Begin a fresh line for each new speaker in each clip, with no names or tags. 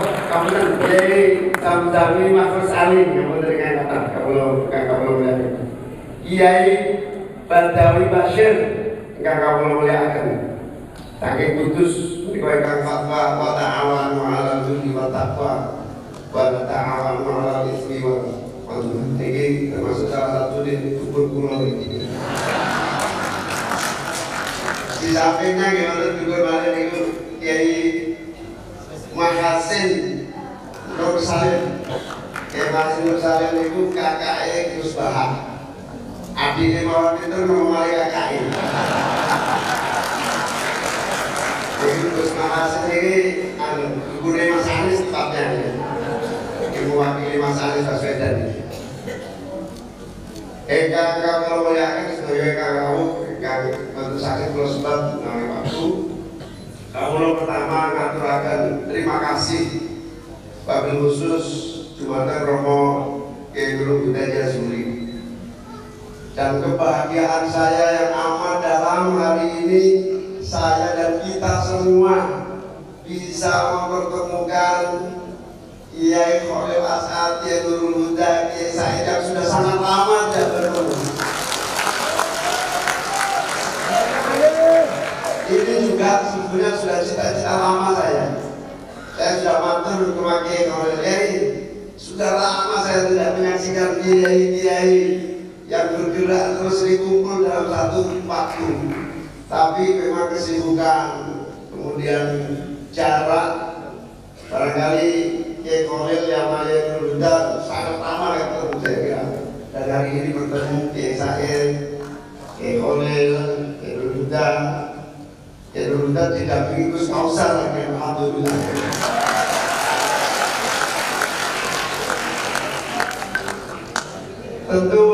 kamu jadi sami-sami Mas Salim yang menerima kata kalau melihat Kiai Badawi Bashir yang kamu muliakan saking kudus dikatakan fatwa wa ta'awanu 'alal birri wat taqwa wa ta'awanu 'alal itsmi wal 'udwan. Ini termasuk salah satu di kubur kulo ini. Di sampingnya gimana juga kemarin itu Kiai Mahasin Nur Salim. Kiai Mahasin Nur Salim itu kakaknya Gus Bahar. Adiknya Mawar itu ngomongin kakaknya. Jadi Gus Mahasin ini gurunya Mas Anies tempatnya. Yang mewakili Mas Anies Baswedan ini. Kakak kalau muliakan sebagai kakakmu tentu saja kalau sebab namanya waktu kamu pertama ngaturakan terima kasih wabil khusus Jumatan Romo Kiai Guru Buddha Jazuli dan kebahagiaan saya yang amat dalam hari ini saya dan kita semua bisa mempertemukan Kiai Khalil As'ad, Kiai Nurul Huda, Kiai Said yang sudah sangat lama tidak bertemu. Ini juga sebetulnya sudah cita-cita lama saya. Saya sudah matur ke Kiai Khalil, sudah lama saya tidak menyaksikan kiai-kiai yang bergerak terus dikumpul dalam satu waktu. Tapi memang kesibukan, kemudian jarak, barangkali Kiai Khalil yang Maya Nurul sangat lama ketemu saya kira. Dan hari ini bertemu Kiai Said, Kiai Khalil, Kiai Nurul Kiai Nurul tidak begitu kausar lagi, alhamdulillah. Tentu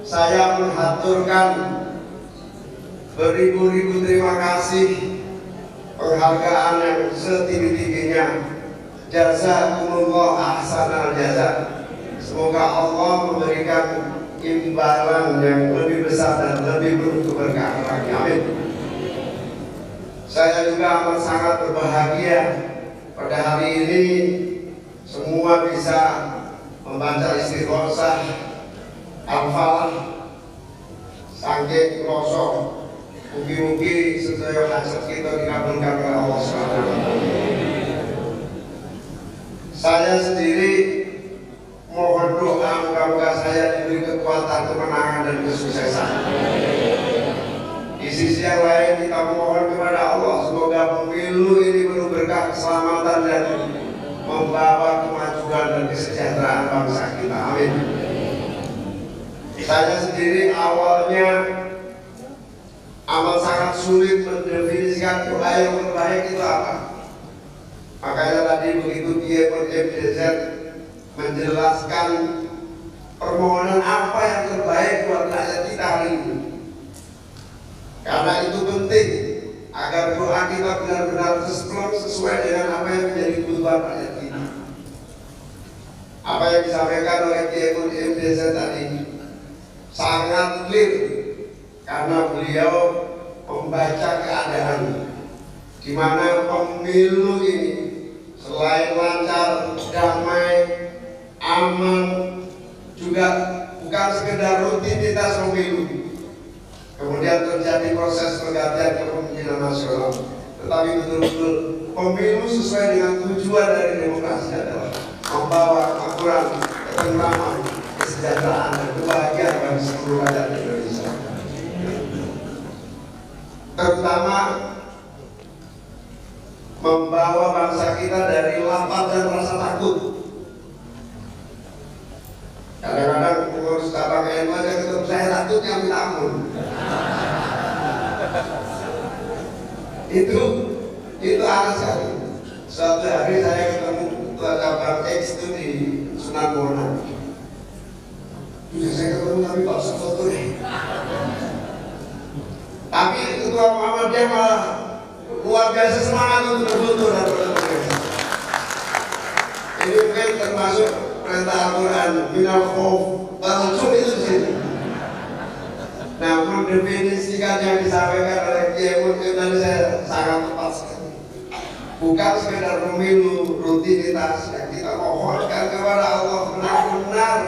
saya menghaturkan beribu-ribu terima kasih, penghargaan yang setinggi-tingginya. Jazakumullah ahsanal jaza. Semoga Allah memberikan imbalan yang lebih besar dan lebih berkeberkahan lagi. Amin. Saya juga amat sangat berbahagia pada hari ini semua bisa membaca istighosah Al-Falah saking rosok. Mugi-mugi sedaya hajat kita dikabulkan oleh Allah SWT. Saya sendiri mohon doa mudah-mudahan saya diberi kekuatan, kemenangan dan kesuksesan. Di sisi yang lain kita mohon kepada Allah semoga pemilu ini penuh berkah, keselamatan dan membawa kemajuan dan kesejahteraan bangsa kita. Amin. Saya sendiri awalnya amat sangat sulit mendefinisikan doa yang terbaik itu apa. Makanya tadi begitu Kiai MDZ menjelaskan permohonan apa yang terbaik buat rakyat kita hari ini. Karena itu penting agar doa kita benar-benar sesuai dengan apa yang menjadi kebutuhan rakyat kita. Apa yang disampaikan oleh Kiai MDZ tadi sangat clear karena beliau membaca keadaan di mana pemilu ini selain lancar, damai, aman, juga bukan sekedar rutinitas pemilu. Kemudian terjadi proses pergantian kepemimpinan nasional, tetapi betul-betul pemilu sesuai dengan tujuan dari demokrasi adalah membawa kemakmuran, ketentraman, kesejahteraan dan kebahagiaan bagi seluruh rakyat Indonesia. Terutama membawa bangsa kita dari lapar dan rasa takut. Kadang-kadang pengurus cabang NU aja ketemu saya takutnya minta ampun. Itu aneh sekali. Suatu hari saya ketemu ketua cabang X itu di Sunan Bonang. Sudah saya ketemu tapi Pak Sokoto nih. Tapi ketua Muhammadiyah malah luar biasa semangat untuk berfoto dan berfoto. Ini mungkin termasuk perintah Al-Quran minal khauf langsung itu di sini. Nah, mendefinisikan yang disampaikan oleh Kiai Murti tadi saya sangat tepat sekali. bukan sekedar pemilu rutinitas. Yang kita mohonkan kepada Allah benar-benar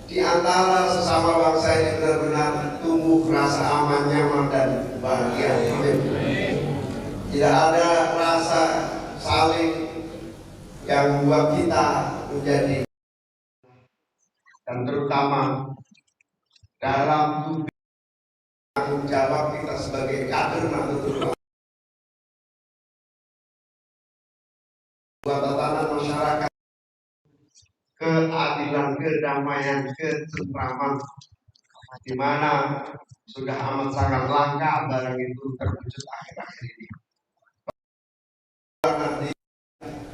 di antara sesama bangsa ini benar-benar tumbuh rasa aman, nyaman dan bahagia. Amin. Tidak ada rasa saling yang membuat kita menjadi, dan terutama dalam tanggung jawab kita sebagai kader Nahdlatul Ulama, tatanan masyarakat, keadilan, kedamaian, ketentraman, di mana sudah amat sangat langka barang itu terwujud akhir-akhir ini.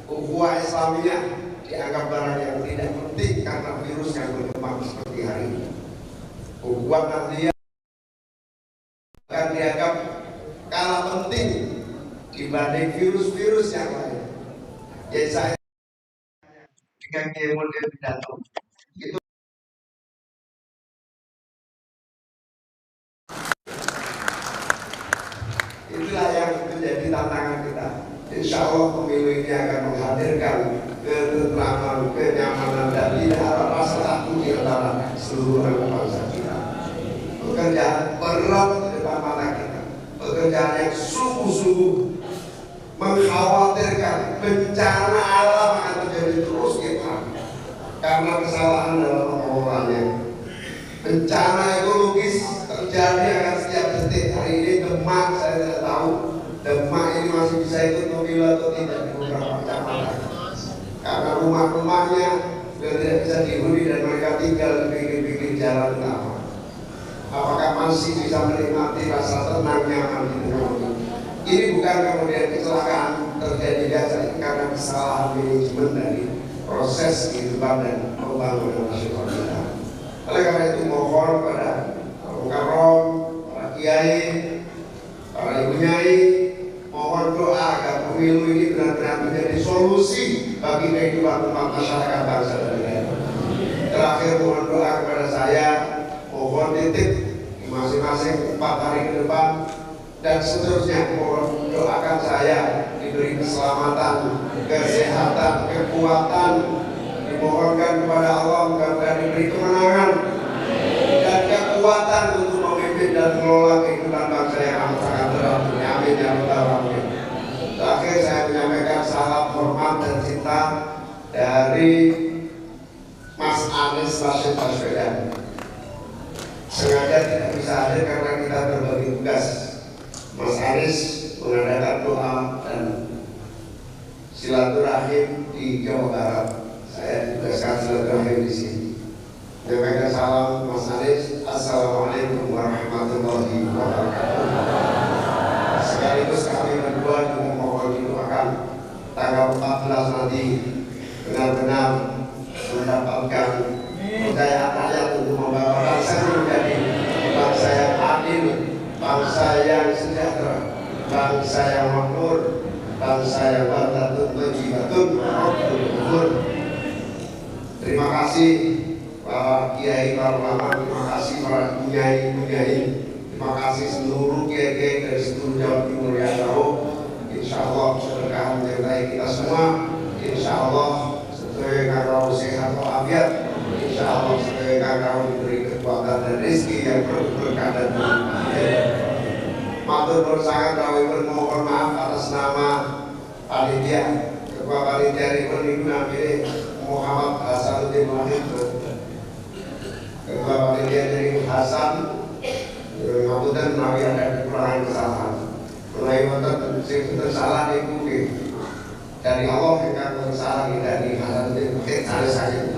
Ukhuwah Islamiyah dianggap barang yang tidak penting karena virus yang berkembang seperti hari ini. Ukhuwah Nahdliyah akan dianggap kalah penting dibanding virus-virus yang lain. Jadi saya dengan model pidato itu itulah yang menjadi tantangan kita. Insya Allah pemilu ini akan menghadirkan ketentraman, kenyamanan, dan tidak ada rasa takut di antara seluruh anak bangsa kita. Pekerjaan berat di depan mata kita, pekerjaan yang sungguh-sungguh mengkhawatirkan, bencana alam akan terjadi terus kita karena kesalahan dalam pengelolaannya. Bencana ekologis terjadi akan setiap detik. Hari ini Demak, saya tidak tahu Demak ini masih bisa ikut pemilu atau tidak di beberapa kecamatan karena rumah-rumahnya sudah tidak bisa dihuni dan mereka tinggal di pinggir-pinggir jalan utama. Apakah masih bisa menikmati rasa tenang, nyaman di tengah ini? Ini bukan kemudian kecelakaan terjadi biasa, karena kesalahan manajemen dari proses kehidupan dan pembangunan nasional kita. Oleh karena itu mohon kepada Karom, para kiai, para ibu nyai, mohon doa agar pemilu ini benar-benar menjadi solusi bagi kehidupan umat masyarakat bangsa dan negara. Terakhir mohon doa kepada saya, mohon titip di masing-masing 4 hari ke depan dan seterusnya, mohon doakan saya diberi keselamatan, kesehatan, kekuatan, dimohonkan kepada Allah mudah-mudahan diberi kemenangan dan kekuatan untuk memimpin dan mengelola kehidupan bangsa yang amat sangat berat. Amin ya rabbal alamin. Terakhir saya menyampaikan salam hormat dan cinta dari Mas Anies Rashid Baswedan. Sengaja tidak bisa hadir karena kita berbagi tugas. Mas Anies mengadakan doa dan silaturahim di Jawa Barat. Saya tugaskan silaturahim di sini. Menyampaikan salam Mas Anies. Assalamualaikum warahmatullahi wabarakatuh. Sekaligus kami berdua juga mohon didoakan tanggal 14 nanti benar-benar mendapatkan kepercayaan rakyat untuk membawa bangsa ini menjadi bangsa yang adil, bangsa yang sejahtera, bangsa yang makmur, bangsa yang wadatun wajibatun warahmatullahi. Terima kasih para kiai, para ulama, terima kasih para kiai, terima kasih seluruh kiai dari seluruh Jawa Timur yang tahu. Insya Allah sedekah menyertai kita semua. Insya Allah sesuai kau sehat walafiat. Insya Allah sesuai kau diberi kekuatan dan rezeki yang berkah dan berlimpah. Matur nuwun sangat kami bermohon maaf atas nama panitia. Ketua panitia Ibu Nabi Muhammad Hasanuddin Wahid, Ketua panitia dari Hasan, ngapunten menawi ada kekurangan kesalahan. Menawi wonten sing salah niku dari Allah ingkang salah dari Hasanuddin Wahid sanes-sanes.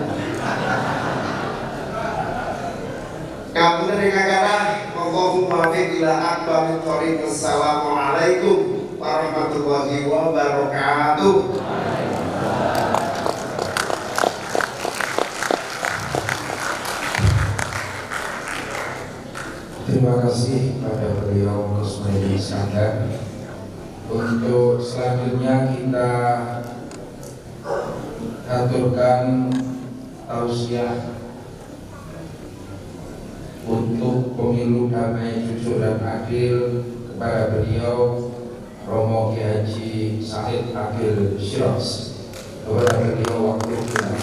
Ngapunten ingkang kathah, Allahumma fi ila aqwamit thoriq. Assalamualaikum warahmatullahi wabarakatuh.
Terima kasih pada beliau Kusmail Iskandar. Untuk selanjutnya kita aturkan tausiah untuk pemilu damai, jujur dan adil kepada beliau Romo Kiai Haji Said Akil Syiraj. Kepada beliau waktu kita.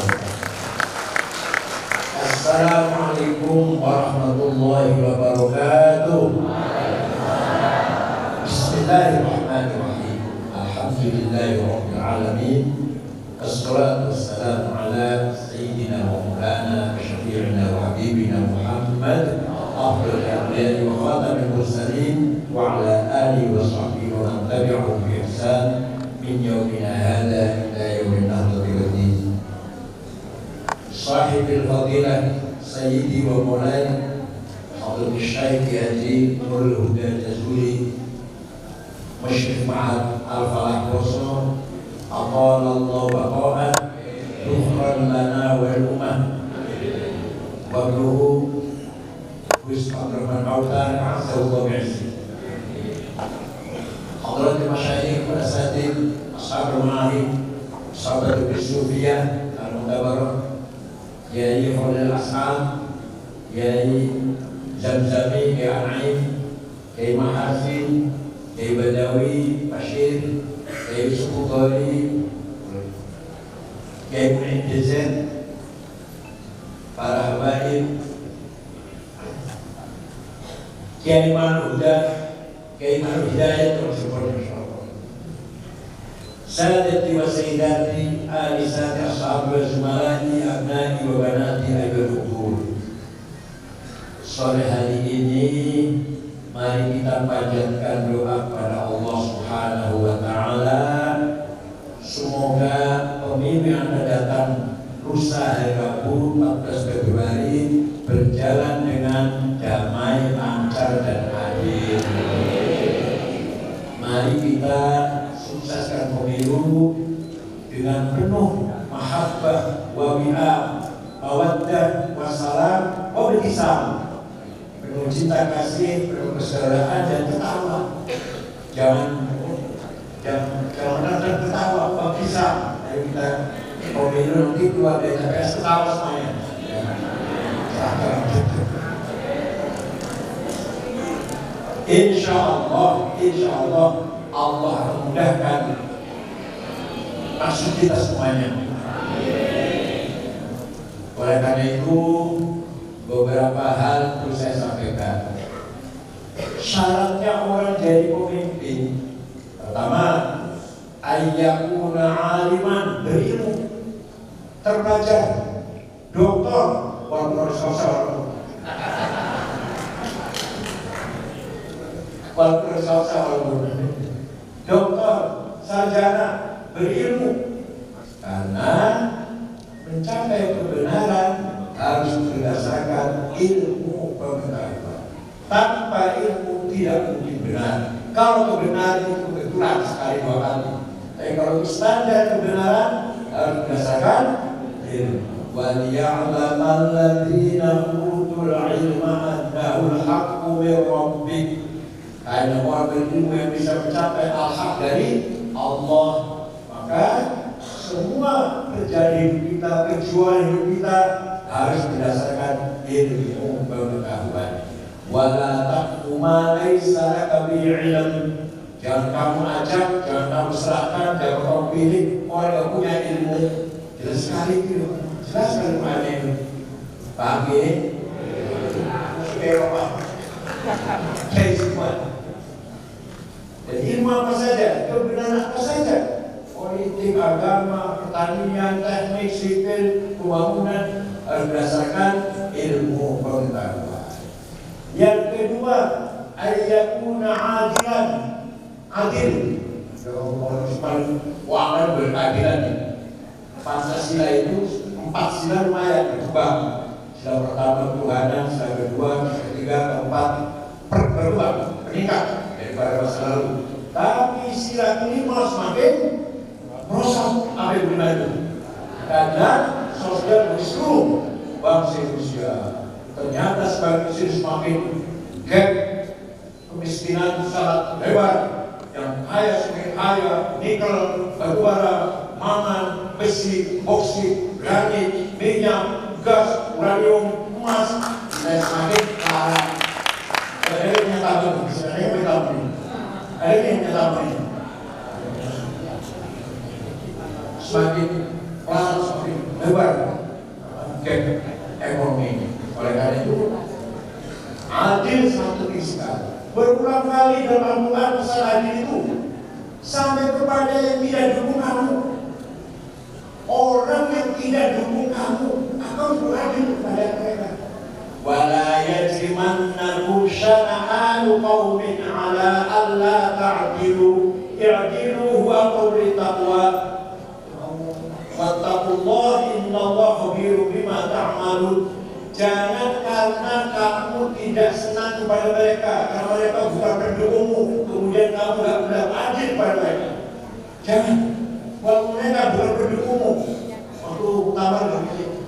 Assalamualaikum warahmatullahi wabarakatuh. Bismillahirrahmanirrahim. Alhamdulillahirabbil alamin. Wassalatu wassalamu ala sayyidina wa maulana syafi'ina wa habibina Muhammad afdhalil anbiya'i wa khatamil mursalin wa ala alihi wa sahbihi wa man tabi'ahum bi ihsan min yaumina hadza ila yaumin nahdati wad din. Sahibil fadilah Sayyidi wa Maulai Fadil Syekh Haji Nurul Huda Jazuli Musyrif Ma'ad Al-Falah Poso Aqalallahu baqa'ah Dukhran lana wal ummah Wabluhu Gus Abdurrahman Autar A'zahu wa bi'izzi Hadrati Masyayikh wa Asatid Ashabul Ma'ahim Sahabat Bisufiyah Al-Mutabarah Yai Khalil As'am, Yai Zamzami, Yai Anaim, Yai Mahasin, Yai Badawi, Bashir, Yai Sukutari, Yai Mu'intizan, para habaib, Yai Manudah, Yai Manudayat, terus insyaallah. Sadati wa sayyidati alisati ashabi wa zumalati abnai wa banati ayyul kubur. Sore hari ini mari kita panjatkan doa kepada Allah Subhanahu wa taala. Semoga pemilu yang akan datang lusa hari Rabu 14 Februari berjalan dengan damai, lancar dan adil. Mari kita sukseskan pemilu dengan penuh mahabbah wa wi'ah, mawaddah wa salam wa berkisam, penuh cinta kasih, penuh persaudaraan dan ketawa. Jangan ada ketawa, berkisam. Ayo kita pemilu nanti keluar dari TPS ketawa semuanya. Insya Allah Allah akan mudahkan maksud kita semuanya. Oleh karena itu beberapa hal perlu saya sampaikan. Syaratnya orang jadi pemimpin, pertama ayyakuna aliman, berilmu, terpelajar, doktor, walaupun doktor, sarjana, berilmu. Karena mencapai kebenaran harus berdasarkan ilmu pengetahuan. Tanpa ilmu tidak mungkin benar. Kalau kebenaran itu kebetulan sekali dua kali. Tapi kalau standar kebenaran harus berdasarkan ilmu. وَلِيَعْلَمَ الَّذِينَ أُوتُوا الْعِلْمَ أَنَّهُ الْحَقُّ مِنْ رَبِّكَ. Hanya orang berilmu yang bisa mencapai al-haq dari Allah. Maka semua terjadi hidup kita, perjuangan hidup kita harus berdasarkan ilmu pengetahuan. Wala taqfu ma laysa laka bihi ilm. Jangan kamu ajak, jangan kamu serahkan, jangan kamu pilih orang yang punya ilmu. Jelas sekali itu, jelas sekali mana itu. Paham ini? Supaya apa? Kayak semua. Dan ilmu apa saja, kebenaran apa saja, politik, agama, pertanian, teknik, sipil, pembangunan harus berdasarkan ilmu pengetahuan. Yang kedua, ayyakuna adilan, adil. Orang berkeadilan. Pancasila itu 4 sila lumayan berkembang. Sila pertama ketuhanan, sila kedua, sila ketiga, keempat berkembang, meningkat daripada masa lalu. Tapi sila kelima semakin merosot apa yang benar. Karena sosial di seluruh bangsa Indonesia ternyata sebagai semakin gap, kemiskinan sangat lebar. Yang kaya semakin kaya, nikel, batubara, mangan, besi, boksit, granit, minyak, gas, uranium, emas, dan semakin kaya. Ada yang menyatakan, ada yang menyatakan. semakin pelan, semakin lebar gap ekonomi ini. Oleh karena itu, adil satu sekali. Berulang kali dalam Al-Quran pesan adil itu sampai kepada yang tidak dukung kamu. Orang yang tidak dukung kamu akan beradil kepada mereka. Wala yajrimannakum syana'anu qaumin ala alla ta'dilu i'dilu huwa aqrabut taqwa wattaqullaha innallaha khabirun bima ta'malun. Jangan karena kamu tidak senang kepada mereka, karena mereka bukan pendukungmu, kemudian kamu tidak benar adil kepada mereka. Jangan, walaupun mereka bukan pendukungmu. Waktu kamar begini,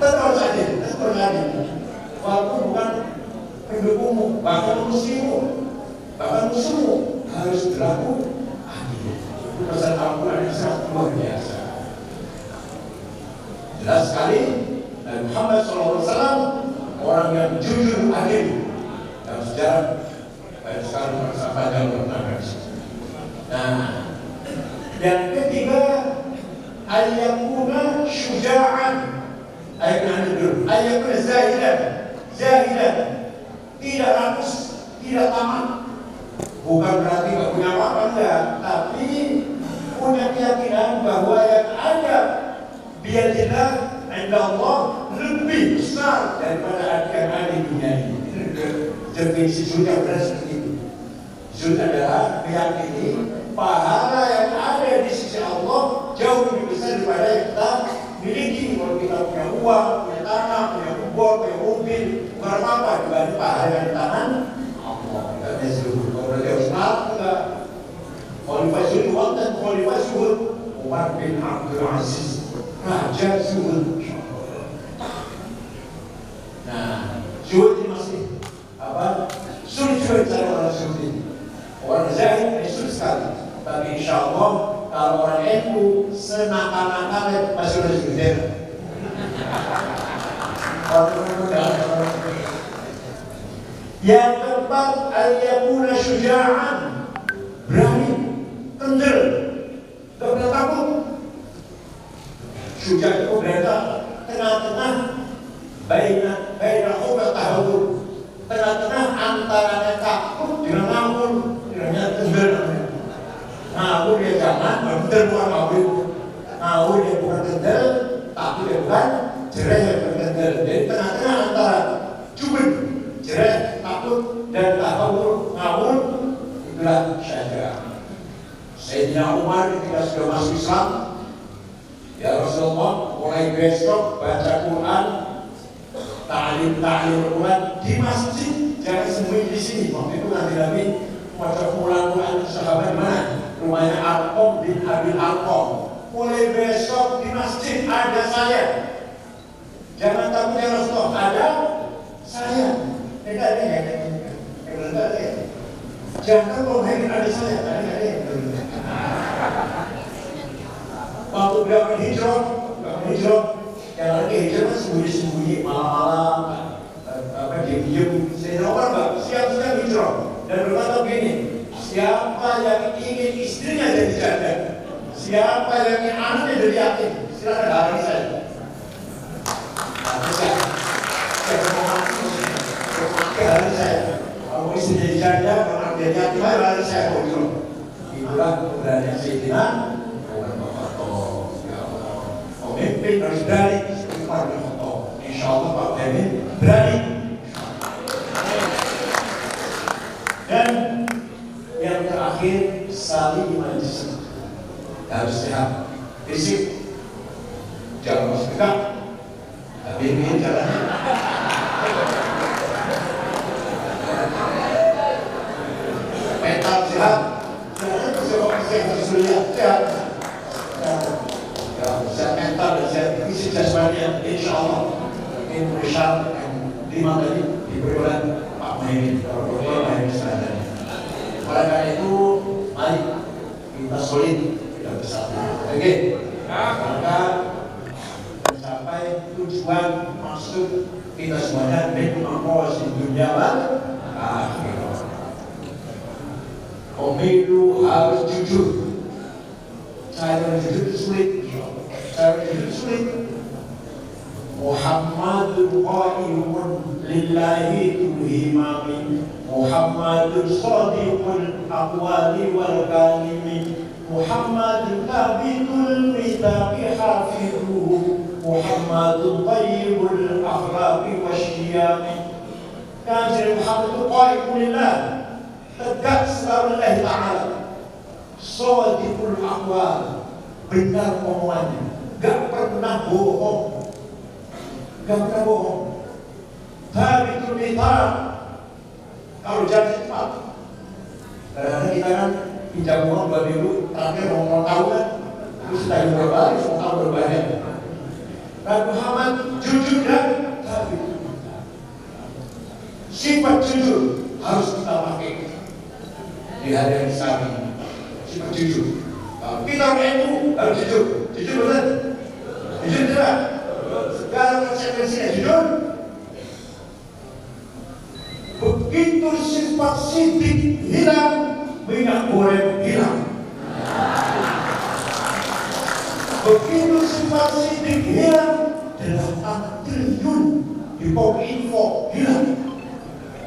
tetap saja, tetap adil. Walaupun bukan pendukungmu, bahkan musuhmu, harus berlaku adil. Itu pesan Al-Quran yang sangat luar biasa. Jelas sekali Nabi Muhammad SAW orang yang jujur adil dalam sejarah. Banyak sekali sahabat yang pernah. Nah, yang ketiga ayyakuna syuja'an, ayyakuna zahidan, tidak rakus, tidak tamak. Bukan berarti gak punya apa-apa, enggak, tapi punya keyakinan bahwa yang ada biadillah inda Allah lebih besar daripada yang ada di dunia ini. Definisi zuhud yang benar seperti itu. Zuhud adalah meyakini pahala yang ada di sisi Allah jauh lebih besar daripada yang kita miliki. Kalau kita punya uang, punya tanah, punya kebun, punya mobil, bukan apa-apa dibanding pahala yang di tangan Allah. Katanya zuhud. Kalau berarti harus enggak. Khalifah zuhud dan khalifah zuhud Umar bin Abdul Aziz, Raja zuhud. Nah, zuhud ini masih sulit juga bicara orang zuhud ini. Orang zahid ini sulit sekali. Tapi insya Allah kalau orang NU senakal-nakalnya masih udah zuhud. Yang keempat, ayyakuna syuja'an, berani, kendel, gak pernah takut. Syuja' itu berada tengah-tengah baina khawf tahawur, tengah-tengah antara takut dengan ngawur, dengan kendel. Ngawur dia jangan, kendel bukan ngawur. Ngawur dia bukan kendel, takut dia bukan jereh yang kendel. Jadi tengah-tengah antara cubit, jereh, takut dan tahawur, ngawur, itulah syaja'ah. Sayyidina Umar ketika sudah masuk Islam, ya Rasulullah, mulai besok baca Quran, ta'lim Quran di masjid, jangan sembunyi di sini. Waktu itu Nabi baca Quran sahabat di mana? Rumahnya Arqam bin Abi Arqam. Mulai besok di masjid ada saya. Jangan takut ya Rasulullah, ada saya. Tidak ada ya. Jangan kalau ada saya, ada. Waktu beliau hijrah, yang lagi hijrah sembunyi-sembunyi malam-malam, diam-diam. Saya Umar siap-siap hijrah dan berkata begini, siapa yang ingin istrinya jadi janda, siapa yang ingin anaknya jadi yatim, silakan halangi saya. Halangi saya. Kalau istri jadi janda, kalau jadi yatim, halangi saya. Itulah keberanian Sayyidina pemimpin harus berani seperti Umar bin Khattab. Insya Allah Pak Demin berani. Dan yang terakhir, saling majlis, harus sehat fisik, jangan masuk tegak, tapi ini jalannya. Mental sehat, jangan sehat. Sehat mental dan sehat fisik jasmani, insya Allah Indonesia yang 5 tadi diberi oleh Pak Muhyiddin, Dr. Muhyiddin Iskandar. Oleh karena itu, mari kita solid, kita bersatu. Oke, maka mencapai tujuan maksud kita semuanya dengan mengawasi dunia dan akhirat. Pemilu harus jujur, Saya hidup sulit, saya hidup sulit. Muhammadun qaimun lillahi tulhimami, Muhammadun shadiqul aqwali wal kalimi, Muhammadun tabitul mitaqi hafidhuhu, Muhammadun tayyibul akhlaqi wasyiyami. Kanjeng Muhammad itu qaimun lillah, tegak selalu Allah Ta'ala, shadiqul aqwal, benar omongannya, gak pernah bohong. Gak pernah bohong. Tabitul mitaq, kalau janji cepat. Kadang-kadang kita kan pinjam uang 2 minggu, terakhir mau tahu kan, terus sudah berbalik, mau tahu berbanyak. Nabi Muhammad jujur dan tabitul mitaq. Sifat jujur harus kita pakai di hari yang besar ini. Sifat jujur. Kalau kita orang itu harus jujur. Jujur benar? Jujur tidak? Segala konsekuensinya jujur. Begitu sifat sidik hilang, minyak goreng hilang. Begitu sifat sidik hilang, 8 triliun di Kominfo hilang.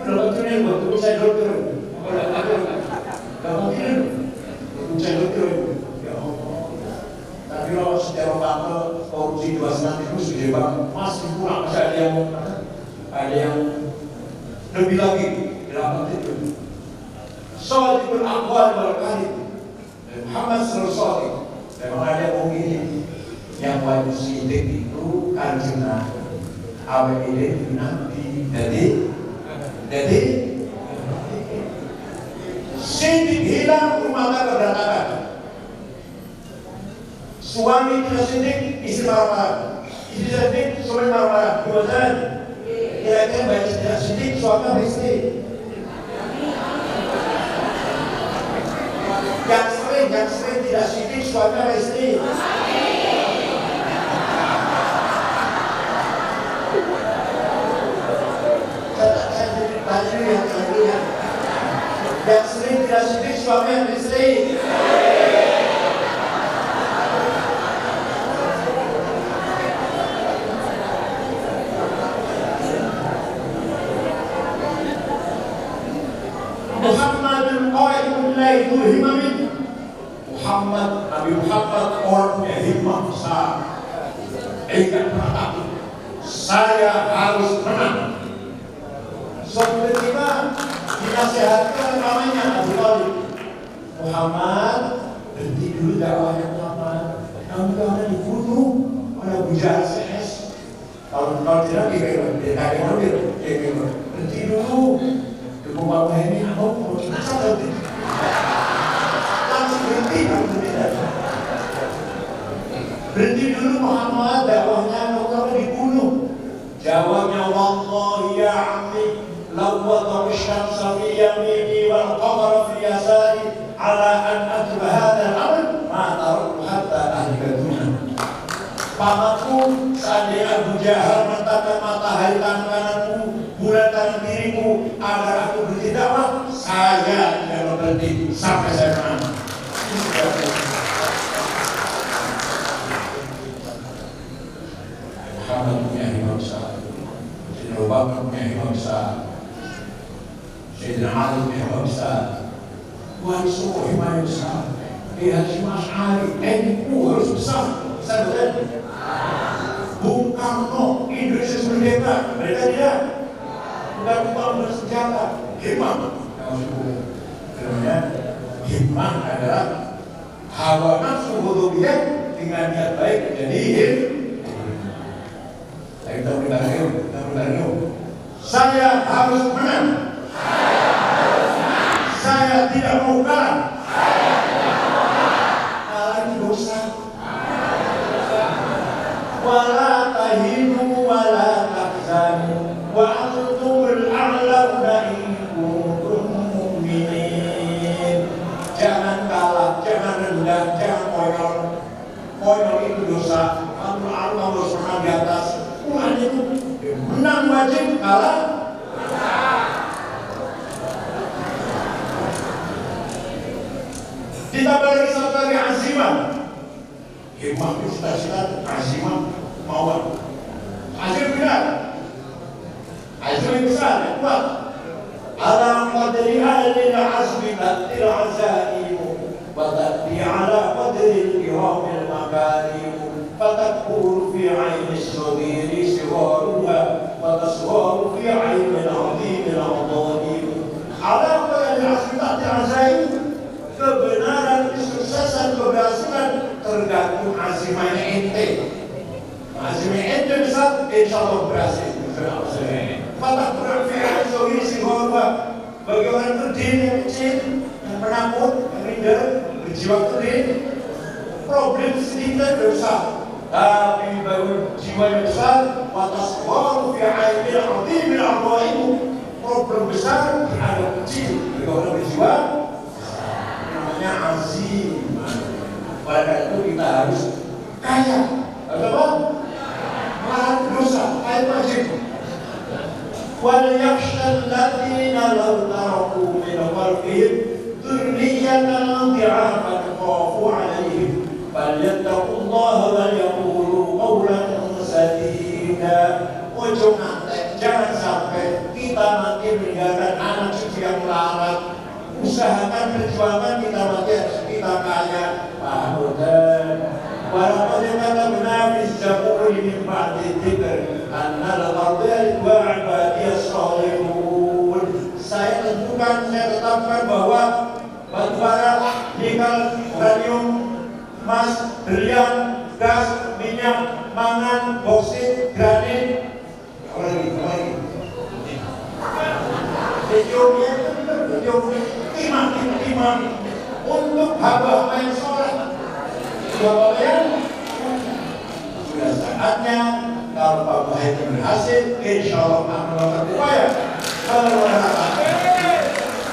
Berapa triliun waktu saya dokter? Gak mungkin. Saya dokter. Ya Allah. Tapi kalau secara fakta korupsi 29 itu sudah bang, masih kurang. Masih ada yang lebih lagi 8 triliun. Shadiqul aqwal wal kalim. Muhammad sallallahu. Memang ada mungkin yang wajib sidik itu Kanjeng Nabi. Awal ini Nabi. Jadi sidik hilang, rumah tangga berantakan. Suami tidak sidik, istri marah-marah. Istri sidik, suami marah-marah. Gimana? Kira-kira baik tidak sidik, suami istri. Yang sering tidak sidik, suami istri. Yang sering tidak sidik, suami istri. Muhammadun qaimun lillahi tulhimamin. Nabi Muhammad orang punya hikmah besar. Ingat pernah takut, saya harus menang. Suatu ketika dinasihatkan namanya Abu Talib. Muhammad, berhenti dulu dakwahnya Muhammad. Kamu jangan dibunuh oleh bujang CS. Kalau tidak berhenti dulu. Bapak ini mau berhenti. Langsung berhenti. Berhenti dulu Muhammad, dakwahnya kalau dibunuh. Jawabnya, wallahi ya ammi, law wada'u syamsa fi yamini wal qamara fi yasari ala an atba hadha al-amr ma taraktu hatta ahlika dunya. Pamanku, seandainya Abu Jahal menetapkan matahari tangan kananku, bulan tangan diriku agar aku berhenti dakwah, saya tidak berhenti sampai saya menang. Muhammad punya hikmah besar, Sayyidina Abu Bakar punya hikmah besar, Sayyidina Ali punya hikmah besar, wali semua hikmah besar. Haji Asy'ari, NU harus besar betul? Bung Karno, Indonesia merdeka, mereka tidak. Bukan uang bersenjata, hikmah. Karena hikmah adalah hawa nafsu hudubiyah dengan niat baik menjadi kita beritahu. Saya harus menang. Saya tidak mau kalah. Kalah itu dosa. Wala tahinu wala tahzanu wa antumul a'launa in kuntum mu'minin. Jangan kalah, jangan rendah, jangan koyor. Koyor itu dosa. Allah harus menang di atas. Tuhan itu menang wajib, kalah ditambah lagi satu kali azimah. hikmah cita-cita, azimah, mauan. Azim benar, azim yang besar, yang kuat. Ala qadri alil azmi tatil azaimu wa tati ala qadri al-iramil makarimu fatakuru fi ayni as-sabiri siwaruha wa taswaru fi ayni al-azim al-adhim. Ala qadri azmi tatil azaimu, kebenaran, kesuksesan, keberhasilan tergantung azimahnya ente. Azimah ente besar, insya Allah berhasil. Fatah kurang fi'al sohir si hormat. Bagi orang kerdil yang kecil, yang penakut, yang minder, berjiwa kerdil, problem sedikit besar. Tapi bagi jiwa yang besar, fatah suara fi'al bil arwa'imu, problem besar ada kecil. Bagi orang berjiwa namanya azim. Oleh karena itu kita harus kaya. Apa? Melarang dosa, kaya wajib. Wal yakhshal ladzina law taraku min khalfihim dzurriyyatan dhi'afan khafu 'alaihim falyattaqullaha wal yaqulu qawlan sadida. Ojo ngantek, jangan sampai kita mati meninggalkan anak cucu yang melarat. Usahakan perjuangan kita mati harus kita kaya. Pahamudan walaqad katabna fis zaburi min ba'di dzikr annal arda wa 'ibadiyas shalihun. Saya tentukan, saya tetapkan bahwa batu bara, nikel, uranium, emas, berlian, gas, minyak, mangan, boksit, granit, timah untuk hamba-hamba yang soleh. Bapak yang sudah saatnya kalau Pak Muhyiddin berhasil, insya Allah akan melakukan upaya. Kalau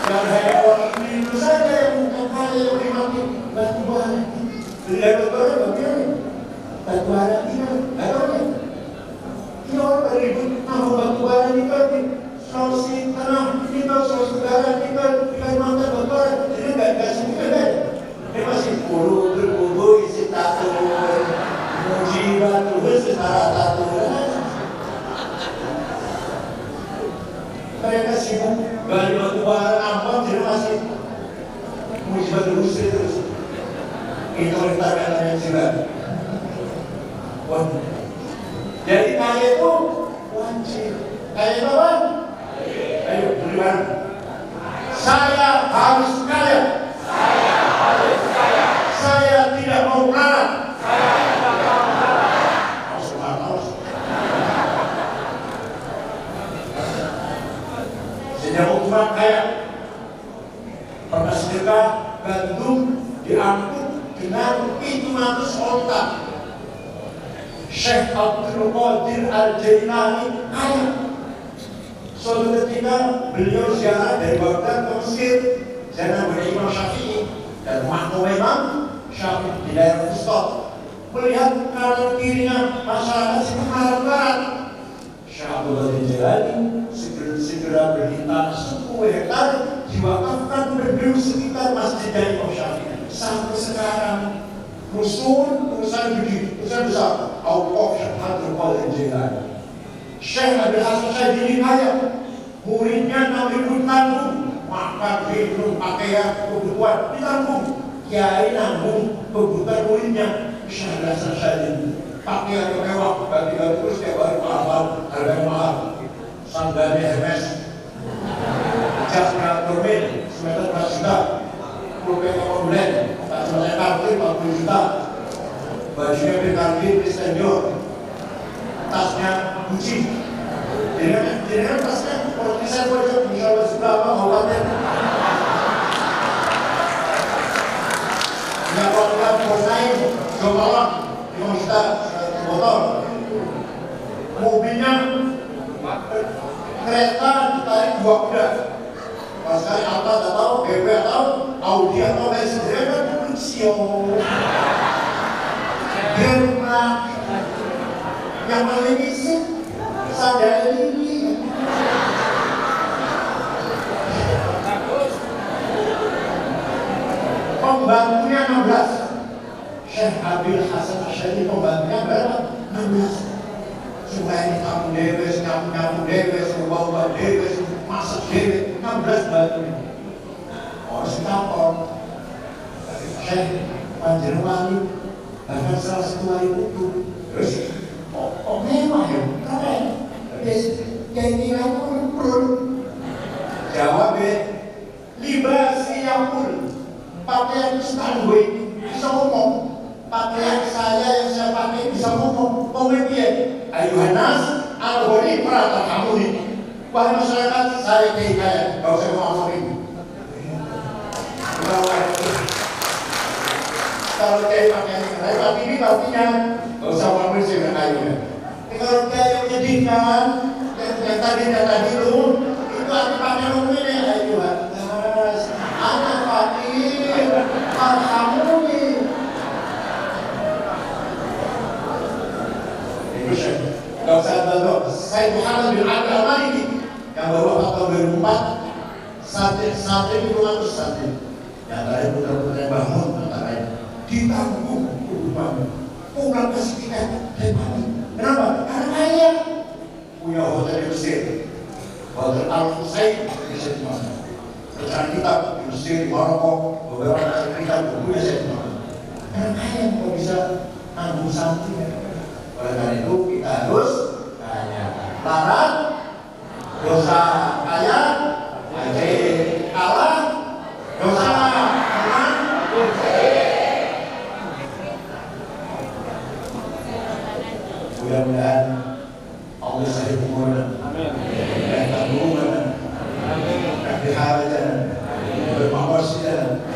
dan hanya orang itu saja yang mengatakan yang menikmati batu bara. Tidak betul bagaimana? Batu bara tidak, bagaimana? Ini orang beribut nama batu bara nikah, Sulawesi Tengah nikah, Sulawesi Utara nikah, di Kalimantan batu bara. Ini nggak dikasih nikah kan? Ini masih berkudu isi tato, mujibat terus setara tato. Mereka sibuk gali batu bara ampun, jadi masih mujibat terus. Itu rintangan juga. Jadi kaya itu wajib. Kaya itu apa? Ayo beriman. Saya harus kaya. Saya tidak mau melarat. Saya mau cuma kaya. Pernah sedekah gandum diangkut dengan 700 onta. Syekh Abdul Qadir Al-Jailani kaya. Suatu ketika beliau ziarah dari Baghdad ke Mesir, ziarah dari Imam Syafi'i dan makmum Imam Syafi'i di daerah Fustat. Melihat kanan kirinya masyarakat itu melarat. Syekh Abdul Qadir Jailani segera beli tanah 10 hektar diwakafkan berdiri sekitar masjid dari Imam Syafi'i. Sampai sekarang urusan gede, urusan besar. Awqaf Syekh Abdul Qadir Jailani. Syekh Abdul Hasan Syadzili kaya, muridnya 6.000 tanggung, makan, minum, pakaian, kebutuhan ditanggung. Kiai nanggung kebutuhan muridnya. Syekh Abdul Hasan Syadzili pakaian yang mewah, ganti-ganti terus tiap hari mahal, harga mahal. Sandalnya Hermes, jasnya Gourmet, semeter 4 juta, pulpennya Montblanc, tak selesai kartu 40 juta, bajunya Bernardi Christian Dior, tasnya Gucci. Jadi kan tasnya kalau bisa buat misalnya seberapa obatnya. Nggak kalau bosain, coba 5 juta botol. Mobilnya kereta ditarik 2 kuda. Pas kali Alfa tak tahu, BMW atau Audi atau Mercedes kan Luxio. Germa yang paling isi sadar ini. Pembantunya 16. Syekh Abil Hasan Asy'ari pembantunya berapa? 16. Supaya kamu dewes, kamu dewes, ubah dewes, masak dewes, 16 bantunya. Orang sekapor. Syekh Panjenengan bahkan salah satu wali itu terus mewah ya, keren. Kayak gini aku pun jawab libasi yang pun pakaian standby bisa ngomong. Pakaian saya yang saya pakai bisa ngomong. Kemudian ayuhanas al-ghani perata kamu ini. Wahai masyarakat, saya kaya, gak usah ngomongin. Kalau kayak pakaian saya ini artinya gak usah ngomongin sih dengan kayunya. Kalau kayak yang menyedihkan, yang tadi itu arti pakaian ini ayuhanas anak fakir marhamuni. Gak usah bantu. Saya Muhammad bin Abdul Al-Maliki yang baru tahun 2004 santri itu 200 santri. Yang tadi putra-putra bangun katanya ditanggung rumahnya. Pulang kasih tiket dari mana? Kenapa? Karena kaya. Punya hotel di Mesir, hotel Al-Husain di Mesir mana? Pecahan kitab di Mesir, di Maroko, beberapa pecahan kitab punya saya di mana? Karena kaya kok bisa nanggung santri. Oleh karena itu kita harus kaya. Larang dosa kaya, aja kalah, dosa menang. Mudah-mudahan Allah sahih umurna. Dan tabungana. Dan biharajana. Bermawasidana.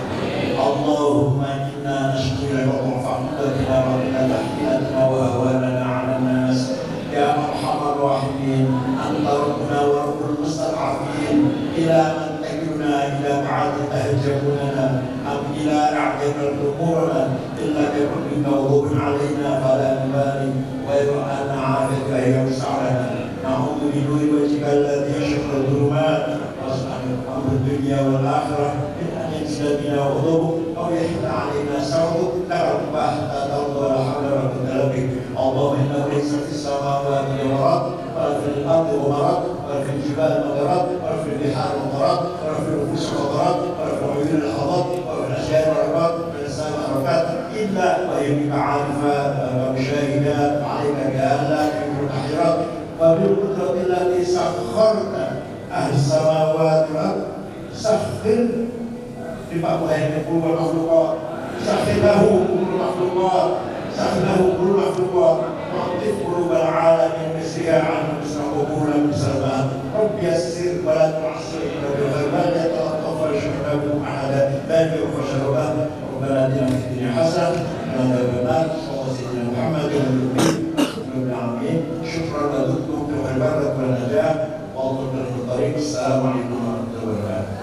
Allahumma inna nashkura wa fa'amdatina wa inna tahtilatina wa hawanana ala nas. Ya arhamar rahimin. Anta rabbuna wa rabbul mustad'afin. Ila man takiluna ila ma'adi tahjabunana. Am ila a'jabna al-umurana. Illa bi'ubbika wa dhubin alayna fala nubali. ويرعانا عافية أيام سعرنا نعوذ بنور وجهك الذي يشرق الظلمات واصلح أمر الدنيا والآخرة من أن ينزل بنا غضبك أو يحل علينا سخطك لا رب حتى ترضى ولا حول ولا قوة بك اللهم إنه ليس في السماوات مرض ولا في الأرض مرض ولا في الجبال مضرات ولا في البحار مضرات ولا في النفوس مضرات ولا في العيون الحظات ولا في الأشجار مرضات ولا في السماء مرضات إلا وهي بك عارفة ومشاهدات عليك بألا يكون حجرات وبالقدرة التي سخرت أهل السماوات والأرض سخر لفقه كل المخلوقات سخر له كل المخلوقات سخر له كل المخلوقات واعطف قلوب العالمين مسرها عنه مسر قبولا مسلما رب يسر ولا تعسر إنه بالغيبان يتلطف ويشرك بكم أحدا لا يكفر شربا ربنا اتنا في الدنيا حسنه وقنا عذاب النار صلى سيدنا محمد رب العالمين شكرا لكم في البركه والنجاه والله في الطريق السلام عليكم ورحمه الله وبركاته.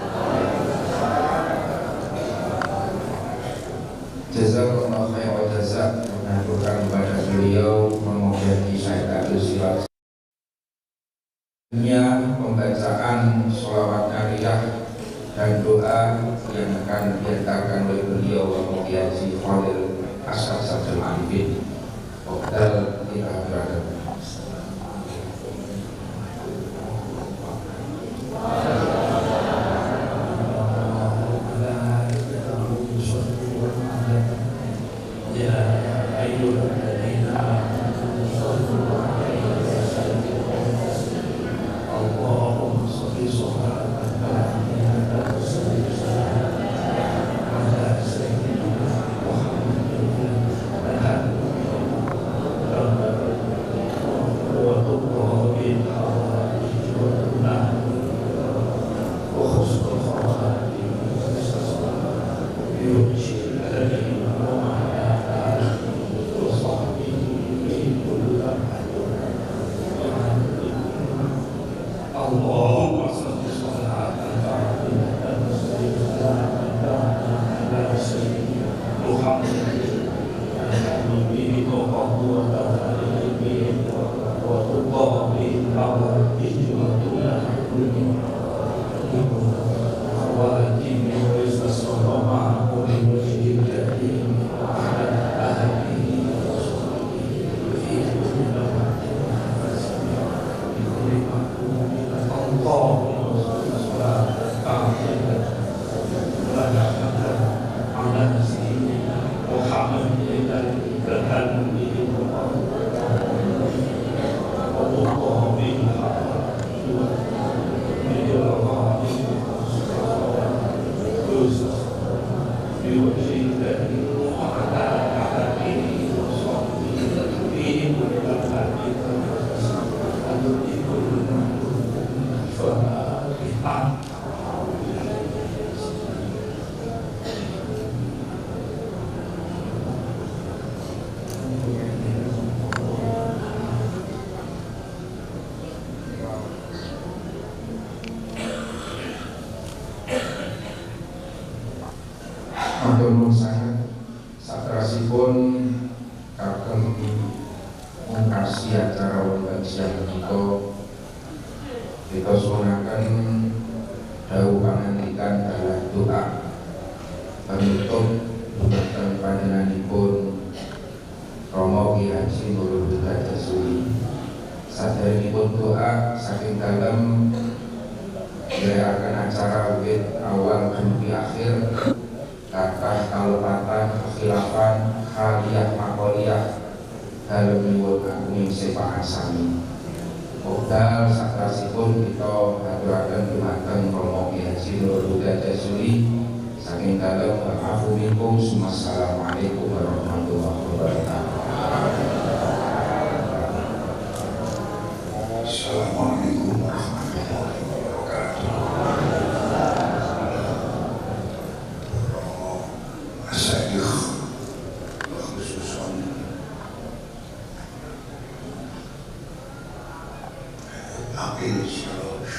Jazakallahu khairan jazak. Mengaturkan kepada beliau memohon Syekh Abdul Sirat pembacaan sholawat nariyah dan doa yang akan diantarkan oleh beliau Bapak Haji Khalil Asad Sabdul Arifin. Hotel kita berada. Matur sangat satrasipun kagem mungkasi acara wonten siang menika kita suwunaken dawuh pangandikan dalah doa penutup dumateng panjenenganipun Romo Ki Haji Nurul Huda Jasuli. Saderengipun doa saking dalem ngerayaken acara wiwit awal dumugi akhir kathah kalepatan kekhilafan haliyah makoliyah dalem nyuwun agunging sepakan sami. Wekdal satrasipun kita aturaken dumateng Romo Ki Haji Nurul Huda Jasuli saking dalem wa'afu minkum. Assalamualaikum warahmatullahi wabarakatuh.
Assalamualaikum warahmatullahi wabarakatuh. Masyayikh khususan Aqil Syaraj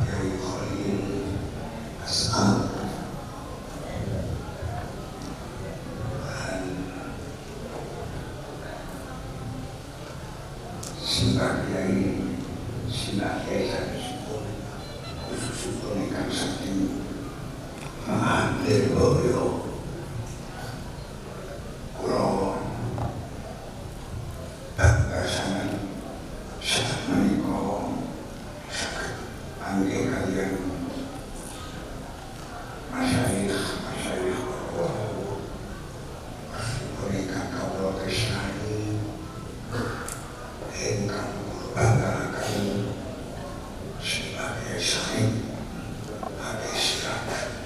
Kiai Khalil As'ad dan Sila Kiai sanesipun khususipun ingkang saking Mahathir Boyo kula banggasanen sak menika saged panggih kaliyan masyayikh ingkang kawula tresnani ingkang banggaken sebagai sahih Aqil Syaraj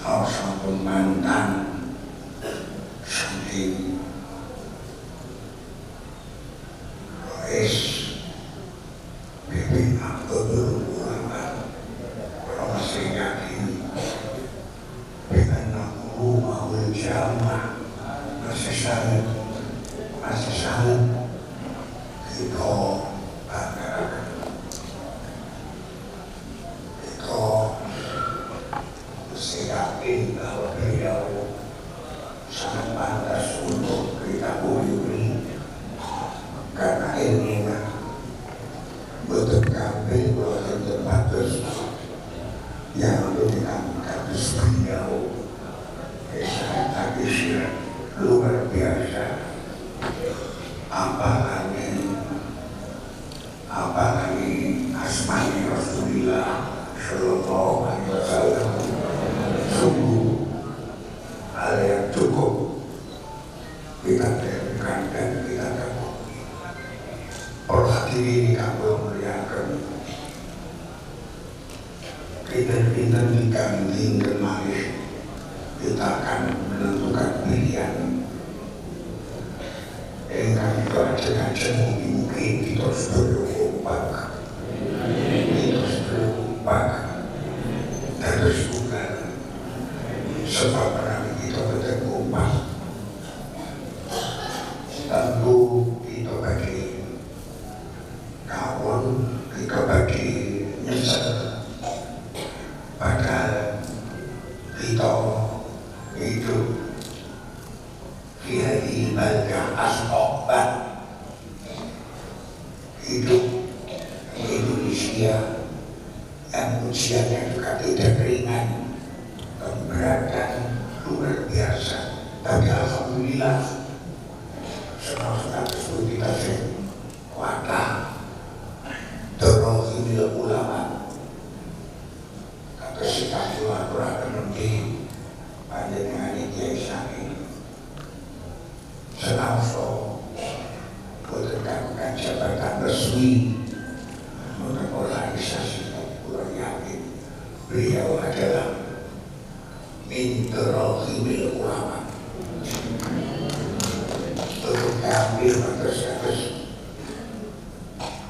sampun mantan saking Rais BP Abdul Ulama. Kalau masih yakin dengan Rumahul Jamaah masih sangat kita banggakan, kita yakin bahwa beliau sangat pantas untuk kita uli karena ilmunya betul kabel betul terbatas yang memberikan kasus beliau sangat agresif luar biasa. Apalagi asmani Rasulullah Sallallahu Alaihi Wasallam sungguh hal yang cukup kita berikan dan kita kagumi. Perhati kami muliakan kita dikambing kemarin kita akan menentukan pilihan dengan dengan mungkin kita sudah kompak terus bukan sebab perang kita betul kompak tentu kita bagi kawan kita bagi nyesel padahal kita hidup di hati baldah as'obat hidup di Indonesia yang ujiannya juga tidak ringan dan berat luar biasa, tapi alhamdulillah saudara-saudara tersebut kita kuatah terrohimil ulama kata kesikapulaturaan nanti panjenengan Kiai Saking senafso boten kagungan jabatan resmi boten organisasi, kula yakin beliau adalah min tarahimil ulama. Untuk kami terus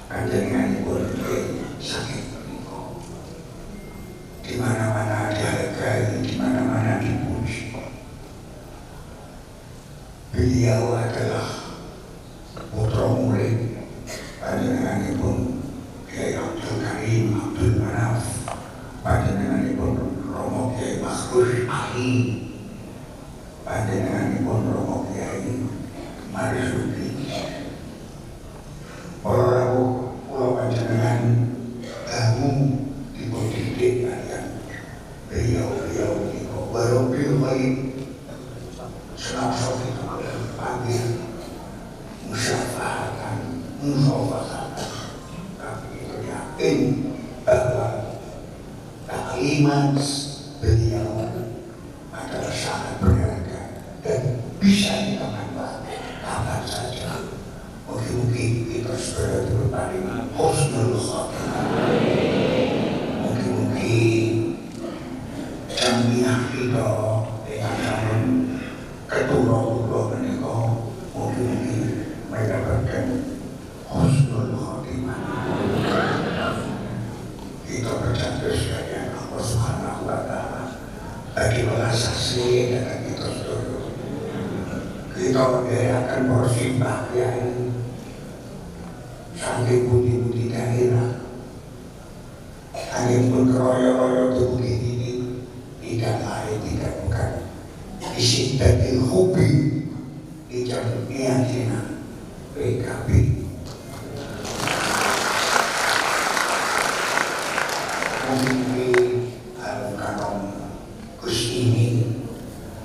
panjenenganipun Kiai Saking di mana-mana dihargai, di mana-mana dipuji. Beliau adalah putra murid panjenenganipun Kiai Abdul Karim Abdul Manaf, panjenenganipun Romo Kiai Makhlur Ali, panjenenganipun Romo Kiai Marzuki. Para rawuh kula panjenengan tamu dipundidik kalian beliau-beliau niku barobil baik senafso itu panggil musyafahatan tapi itu yakin bahwa taklimat beliau adalah sangat berharga dan bisa dikembangkan kapan saja. Mungkin kita sudah berpaling husnul khotimah. Mungkin jamiah kita dengan keturun-turun menika mungkin mendapatkan husnul khotimah. Kita bercanda sekalian Allah Subhanahu wa Ta'ala bagi saksi dan kita seluruh kita berderakan bersimpah Kiai sampai budi-budi daerah angin pun royo-royo tubuh ini tidak lain tidak bukan disitatil hobi di jalan keyakinan PKB. Mungkin alun-alun Gus ini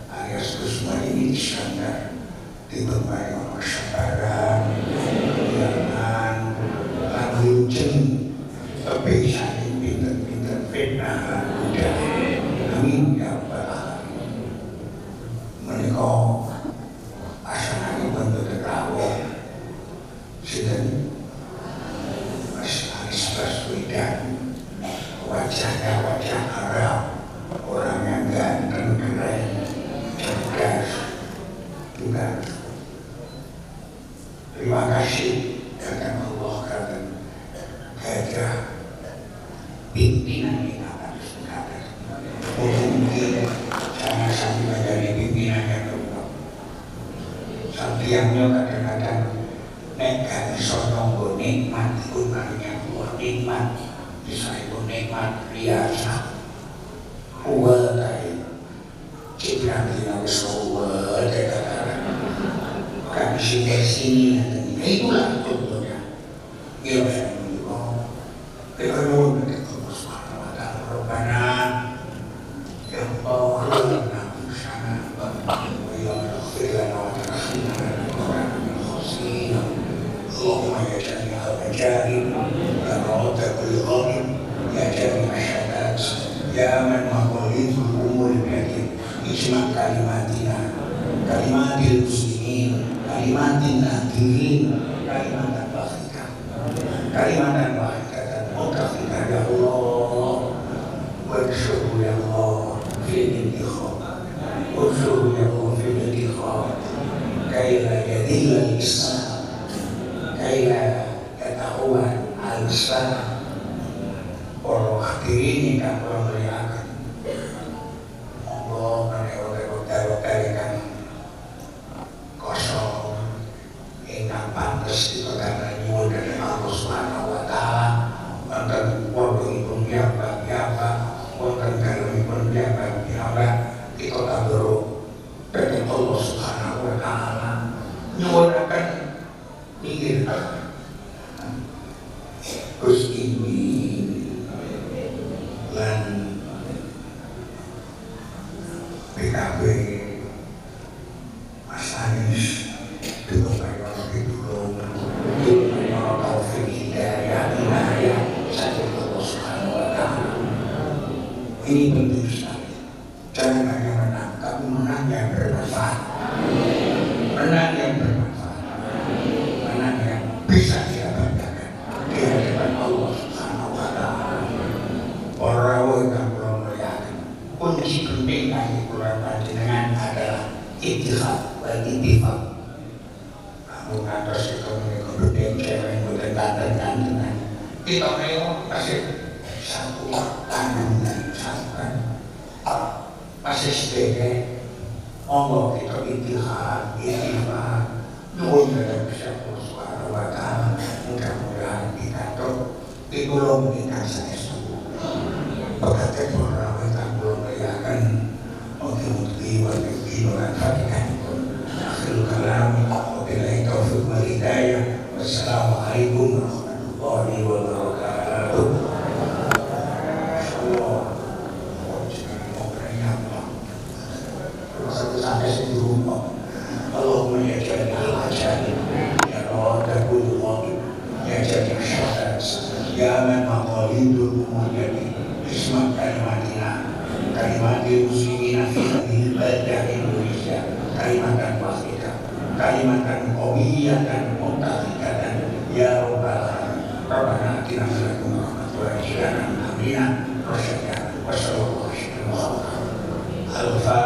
alias Gus Muhyiddin Iskandar ditemani oleh sabaran, kemudian lagu jeng, tapi saling pinter-pinter fitnah udah. Amin ya rabbal alamin. Menika asalane bentuk rawuh sinten Mas Anies Baswedan, wajahnya wajah Arab, orang yang ganteng, keren, cerdas, juga. Terima kasih karena Allah kata gajah pimpinan kita harus berkata mungkin jangan sampai menjadi pimpinan yang berubah. Sampingnya kadang-kadang nek iso nunggu nikmat itu paling buat nikmat bisa itu nikmat biasa uang tadi ciptaan kita uang kami sini itulah contohnya. Ya saya menurut kita mohon kepada Allah Subhanahu wa Ta'ala Rabbana ya Allah lana sana wa ya ighfir lana wa tarhamna wa khosina Allahumma ya jami' al-majahid ya rawata kulli ghaib ya jami' al-syadat ya man maqalidul umur biyadih ijma' kalimatina kalimatil muslimin kalimatin hadirin kalimatan wahidatan kalimatan wahidatan mutafika ya Allah wakshuhu ya Allah fil intikhab wakshuhu ya Allah fil intikhab kaila yadilla al-islam kaila yatahuwan al-islam orang hadirin yang akan melihatkan Allah menewak-ewak kosong ingkang pantes itu karena nyuwun dari Allah Subhanahu wa Ta'ala wonten wontenipun piyambak-piyambak wonten dalemipun piyambak-piyambak kita tanduru dari Allah Subhanahu wa Ta'ala nyuwunaken pikir Gus ini lan PKB Mas Anies dengan banyak ditolong, dengan banyak taufik hidayah, inayah, saja Allah Subhanahu wa Ta'ala. Ini penting sekali. Jangan hanya menang, tapi menang yang bermanfaat. Menang yang bermanfaat. Menang yang bisa kita banggakan di hadapan Allah Subhanahu wa Ta'ala. Orang yang belum melihat kunci penting bagi Quran panjenengan adalah ittihad wal ittifaq. Kamu ngantos itu mengikuti cewek bukan tantan-tantan. Kita memang masih satu kandungan satukan. Masih sebagai Allah kita ittihad, ittifaq. Nuhun dalam Gusti Allah Subhanahu wa Ta'ala. Mudah-mudahan kita tuh ditulung kita saestu. Berkata orang yang belum melihatkan mungkin waktu manfaatkan akhirul kalam wabillahi taufiq wal hidayah. Wassalamualaikum warahmatullahi wabarakatuh. Satu sampai di rumah. Allahumma ya jalla al-ajali ya rawat kullu waqi ya jalla syahadat ya man maqalidul mu'jadi isma kalimatina kalimatil muslimina fi hadhihi al-baldah Indonesia kalimatan wahidah kalimatan qawiyatan muttaqatan ya rabbal alamin rabbana atina min ladunka rahmatan wa hab lana min amrina rasyada wa sallallahu alaihi wa sallam al-fatihah.